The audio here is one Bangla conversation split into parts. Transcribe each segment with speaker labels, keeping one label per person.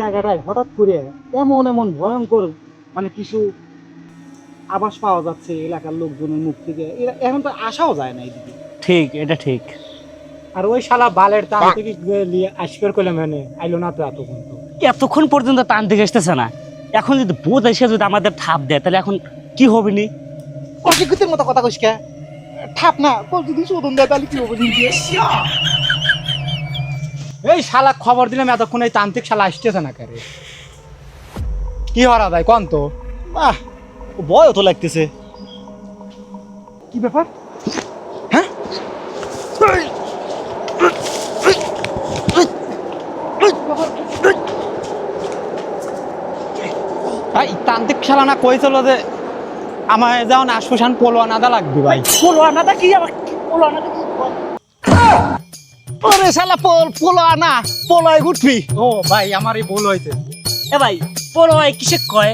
Speaker 1: জায়গাটায় হঠাৎ করে এমন এমন ভয়ঙ্কর মানে কিছু আভাস পাওয়া যাচ্ছে এলাকার লোকজনের মুখ থেকে, এখন তো আসাও যায় না এইদিকে।
Speaker 2: ঠিক, এটা ঠিক।
Speaker 3: আর ওই শালা বালের টান থেকে আসবে করলে মানে আইলো না তো এতক্ষণ তো।
Speaker 2: এতক্ষণ পর্যন্ত টান থেকে আসতেছে না, এখন যদি বোধ এসে যদি আমাদের থাপ দেয় তাহলে এখন কি হবে নি?
Speaker 1: অশিক্ষিতের মতো কথা কইস কে? ঠাপ না কল যদি শোধন দেয় তাহলে কি হবে?
Speaker 3: এই শালা খবর দিলাম এতক্ষণ এই তান্ত্রিক শালা আসতেছে না কারে, কি হরা যায় কন তো?
Speaker 1: আহ ভয়ও তো লাগতেছে। কি ব্যাপার? হ্যাঁ
Speaker 3: এই তান্ত্রিক শালা না কইছিল যে আমায় যেমন আশপাশান পোলো আনাদা লাগবে ভাই।
Speaker 1: পোলো আনাটা কি আবার? পোলো আনাটা কি? ওরে শালা পোলো আনা পোলায় উঠবি।
Speaker 3: ও ভাই আমার এই ভুল হইছে।
Speaker 2: এ ভাই, পরোয় কিসে কয়?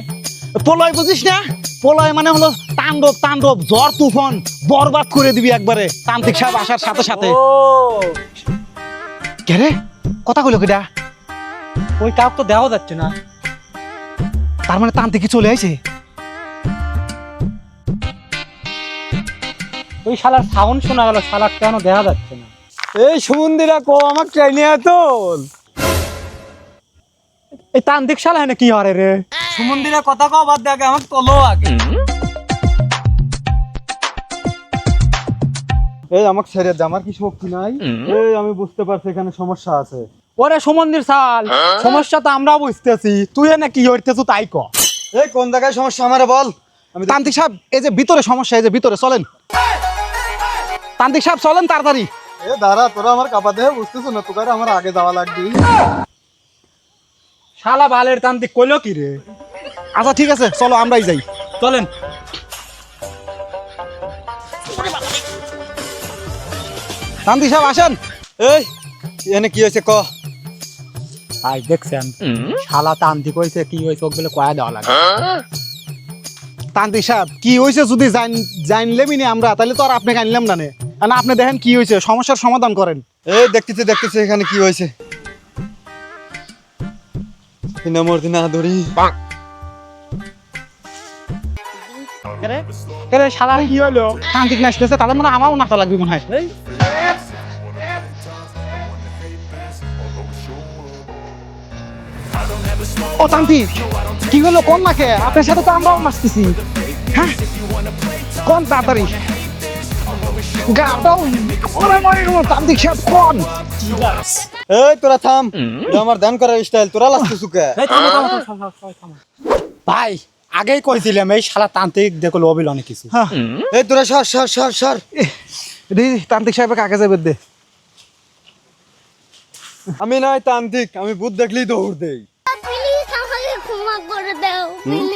Speaker 1: পোলয় বুঝিস না? পোলয় মানে হলো তাণ্ডব, তাণ্ডব ঝড় তুফান বরবাদ করে দিবি একবারে তান্ত্রিক সাহেব আসার সাথে সাথে।
Speaker 2: ও
Speaker 1: কে রে কথা কইলো কিডা?
Speaker 3: ওই কাপ তো দেওয়া যাচ্ছে না।
Speaker 1: তার মানে তান্ত্রিক কি চলে আইছে?
Speaker 3: ওই শালার সাউন্ড শোনা গেল, শালার কেন দেখা যাচ্ছে না?
Speaker 4: এই সুমন্দিরা কো আমার ট্রেনে তোল।
Speaker 3: এই তান্ত্রিক শালা এনে কি হরে রে?
Speaker 4: সুমন্দিরা কথা কও বাদ দে, আগে আমাকে তোলো আগে। এই আমাকে ছেড়ে দে, আমার কি শক্তি নাই? এই আমি বুঝতে পারছি এখানে সমস্যা আছে।
Speaker 3: ওরে সুমন্দির শাল, সমস্যা তো আমরাও বুঝতেছি, তুই এনে কি হইতেছ তাই ক।
Speaker 4: এই কোন জায়গায় সমস্যা আমারে বল। আমি
Speaker 1: তান্ত্রিক সাহেব এই যে ভিতরে সমস্যা, এই যে ভিতরে চলেন। তান্ত্রিক সাহেব চলেন তাড়াতাড়ি।
Speaker 4: এ দাঁড়া, তোরা আমার কাপা দেহে বুঝতেছ না, তোকার আমার আগে যাওয়া লাগবে।
Speaker 3: শালা বালের তান্ত্রিক কইলো কি রে?
Speaker 1: আচ্ছা ঠিক আছে চলো আমরাই যাই।
Speaker 3: চলেন।
Speaker 1: তান্ত্রিক সাহেব আসেন।
Speaker 4: এই এনে কি হয়েছে ক?
Speaker 3: ভাই দেখছেন শালা তান্ত্রিক হইছে, কি হইছে ওকে বলে কয়া দেওয়া লাগে।
Speaker 1: তান্ত্রিক সাহেব কি হয়েছে যদি জানলেমই না আমরা, তাহলে তো আর আপনাকে আনলাম না। না আপনি দেখেন কি হয়েছে, সমস্যার সমাধান করেন।
Speaker 4: এই দেখতেছি দেখতেছি এখানে কি হয়েছে। দিনা ধরি
Speaker 3: কেরে শালার কি হলো?
Speaker 1: তান্ত্রিক না আসতেছে, তাহলে মানে আমারও নাতা লাগবে মনে হয়। ও তান্ত্রিক কি হলো কোন নাকে? আপনার সাথে তো আমরাও মারতেছি। হ্যাঁ কোন তাড়াতাড়ি গাটাও ওরে মরে গেল। তান্ত্রিক সাহেব কোন?
Speaker 4: এই তোরা থাম, এটা আমার ধ্যান করার স্টাইল, তোরা লাস্তে সুকে।
Speaker 3: এই থামো থামো থামো, সবাই থামো। ভাই আগেই কইছিলাম এই শালা তান্ত্রিক দেখলো অবিল অনেক কিছু।
Speaker 1: হ্যাঁ
Speaker 4: এই তোরা সর সর সর সর।
Speaker 1: তান্ত্রিক সাহেব কাকে যাবে দে।
Speaker 4: আমি নয় তান্ত্রিক, আমি ভূত দেখলেই দৌড় দেই।
Speaker 5: প্লিজ আমাকে ক্ষমা করে দাও প্লিজ।